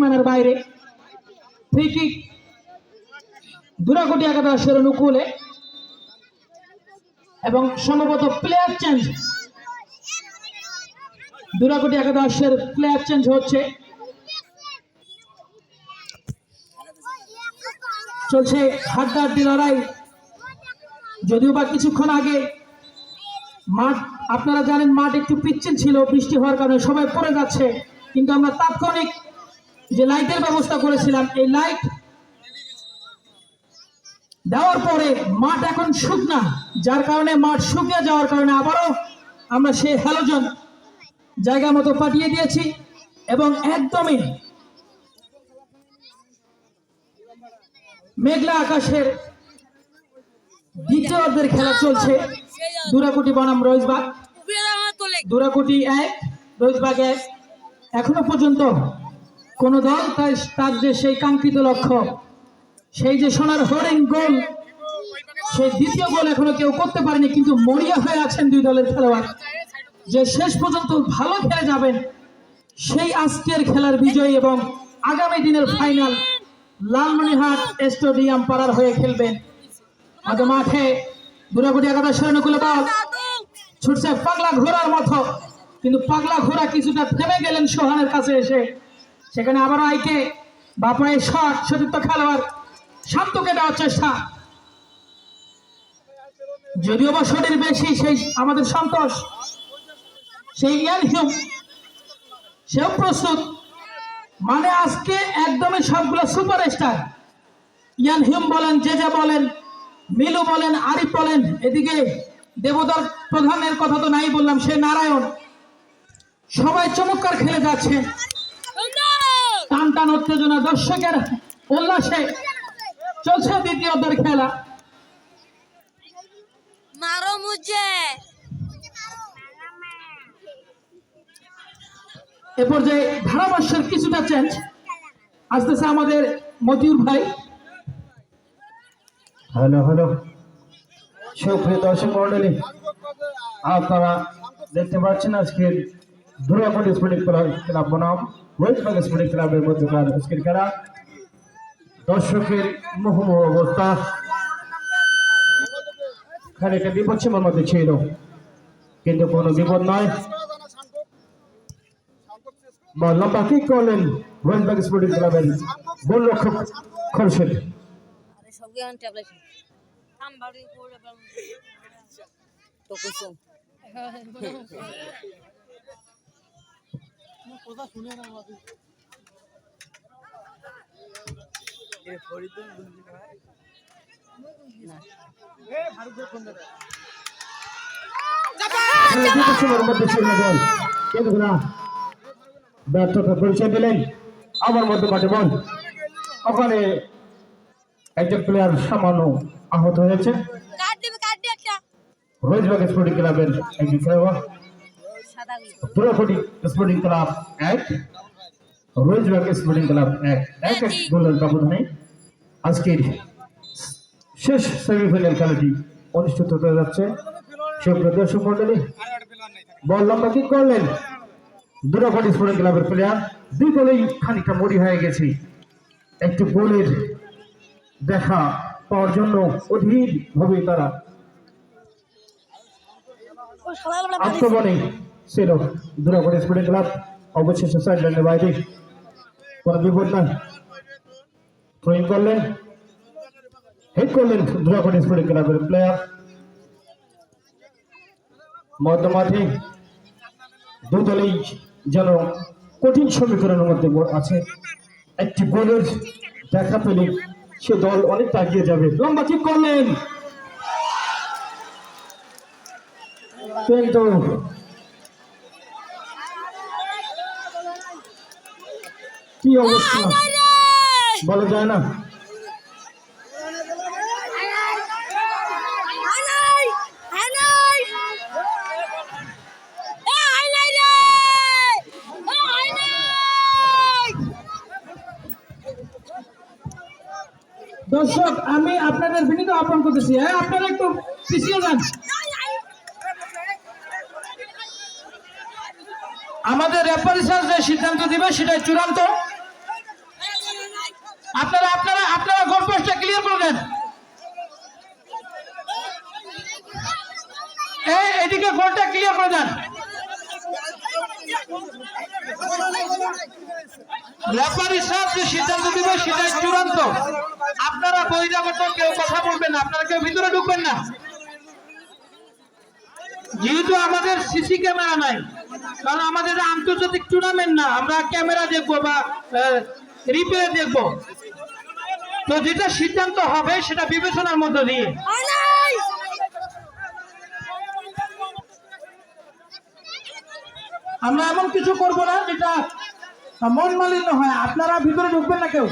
সীমানার বাইরে। Free kick দুরাকোটি একাদশের অনুকূলে এবং সম্ভবত প্লেয়ার চেঞ্জ, দুরাকোটি একাদশের প্লেয়ার চেঞ্জ হচ্ছে। চলছে হাড্ডাহাড্ডি লড়াই, যদিও বা কিছুক্ষণ আগে মাঠ, আপনারা জানেন মাঠ একটু পিচ্ছিল ছিল, বৃষ্টি হওয়ার কারণে সবাই পড়ে যাচ্ছে, কিন্তু আমরা তাৎক্ষণিক যে লাইটের ব্যবস্থা করেছিলাম, এই লাইট দেওয়ার পরে মাঠ এখন শুকনা, যার কারণে মাঠ শুকিয়ে যাওয়ার কারণে আবারও আমরা সেই হ্যালোজেন জায়গা মতো পাঠিয়ে দিয়েছি এবং একদমই মেঘলা আকাশের দ্বিতীয় অর্ধের খেলা চলছে। দুরাকোটি বনাম রইসবাগ, দুরাকোটি 1 রইসবাগ 1। এখনো পর্যন্ত কোন দল তার যে সেই কাঙ্ক্ষিত লক্ষ্য, সেই যে সোনার হরিণ গোল, সেই দ্বিতীয় গোল এখনো কেউ করতে পারেনি, কিন্তু মরিয়া হয়ে আছেন দুই দলের খেলোয়াড়, যে শেষ পর্যন্ত ভালো খেলে যাবেন সেই আজকের খেলার বিজয়ী এবং আগামী দিনের ফাইনাল লালমনিরহাট স্টেডিয়াম পাড়ার হয়ে খেলবেন। আজ মাঠে দুরাকোটি একাদশের অনুকূলে বল ছুটছে পাগলা ঘোড়ার মতো, কিন্তু পাগলা ঘোড়া কিছুটা থেমে গেলেন সোহানের কাছে এসে। সেখানে আবার আইকে বাপায় শট, সতীর্থ খেলোয়াড় শান্তকে দেওয়ার চেষ্টা, যদিও বা শরীর বেশি সেই আমাদের সন্তোষ, সেই ইয়ান হিউম সেও প্রস্তুত। মানে আজকে একদমই সবগুলো সুপারস্টার, ইয়ান হিউম বলেন, যে বলেন, মিলু বলেন, আরিফ বলেন, এদিকে দেবদার প্রধানের কথা তো নাই বললাম, সে নারায়ণ, সবাই চমৎকার খেলে যাচ্ছে। টান টান উত্তেজনা, দর্শকের উল্লাসে চলছে দ্বিতীয় অর্ধের খেলা। এ পর্যায়ে ধারাভাষ্যের কিছুটা চেঞ্জ আসতেছে আমাদের মতিউর ভাই। হ্যালো হ্যালো, সুপ্রিয় দর্শক মন্ডলী, আপনারা দেখতে পাচ্ছেন আজকের দুরাকোটি স্পোর্টিং ক্লাব বনাম রইসবাগ স্পোর্টিং ক্লাবের মধ্যকার আজকের খেলা। দর্শকের মুহুর্মুহু অবস্থা, খানিকটা বিপদ সীমার মধ্যে ছিল, কিন্তু কোনো বিপদ নয়। লম্বা কিক করলেন রইসবাগ স্পোর্টিং ক্লাবের গোলরক্ষক খোরশেদ। ব্যর্থতা পরিচয় দিলেন, আমার মধ্যে মাঠে বল, ওখানে একজন প্লেয়ার সামান্য আহত হয়েছে। রইসবাগ স্পোর্টিং ক্লাবের একজন খেলোয়াড়, দুরাকোটি স্পোর্টিং ক্লাব 1 রইসবাগ স্পোর্টিং ক্লাব 1 গোলের ব্যবধানে আজকের শেষ সেমিফাইনাল খেলাটি অনুষ্ঠিত হতে যাচ্ছে। সুপ্রিয় দর্শক মন্ডলী, বল লম্বা কিক করলেন দুরাকোটি স্পোর্টিং ক্লাবের প্লেয়ার। দুই দলেই খানিকটা মরি হয়ে গেছে, একটু গোলের দেখা পাওয়ার জন্য অধীর ভাবে তারা আক্রমণে ছিল। দুরাকোটি স্পোর্টিং ক্লাব অবশেষে সাইডলাইনের বাইরে, কোনো বিপদ নয়। থ্রোইং করলেন, হেড করলেন দুরাকোটি স্পোর্টিং ক্লাবের প্লেয়ার। মধ্যমাঠে দু দলেই যেন কঠিন সমীকরণের মধ্যে আছে, একটি গোলের দেখা পেলে সে দল অনেকটা এগিয়ে যাবে। লম্বা কিক করলেন, কিন্তু কি অবস্থা বলা যায় না। দর্শক, আমি আপনাদের বিনীত আহ্বান করতেছি, আপনারা একটু পিছিয়ে যান। আমাদের রেফারি স্যার যে সিদ্ধান্ত দিবে সেটাই চূড়ান্ত। আপনারা আপনারা আপনারা গোল পোস্টটা ক্লিয়ার করে দেন। এদিকে গোলটা ক্লিয়ার করে দেন। রেফারি সাহেব যে সিদ্ধান্ত দিবে সেটাই চূড়ান্ত। আপনারা বহিরাগত কেউ কথা বলবেন না, আপনারা কেউ ভিতরে ঢুকবেন না। যেহেতু আমাদের সিসি ক্যামেরা নাই, কারণ আমাদের আন্তর্জাতিক টুর্নামেন্ট না, আমরা ক্যামেরা দেখবো বা রিপ্লে দেখবো, তো যেটা সিদ্ধান্ত হবে সেটা বিবেচনার মধ্য দিয়ে। আমরা এমন কিছু করবো না যেটা মন মালিন্য হয়। আপনারা ভিতরে ঢুকবেন না কেউ।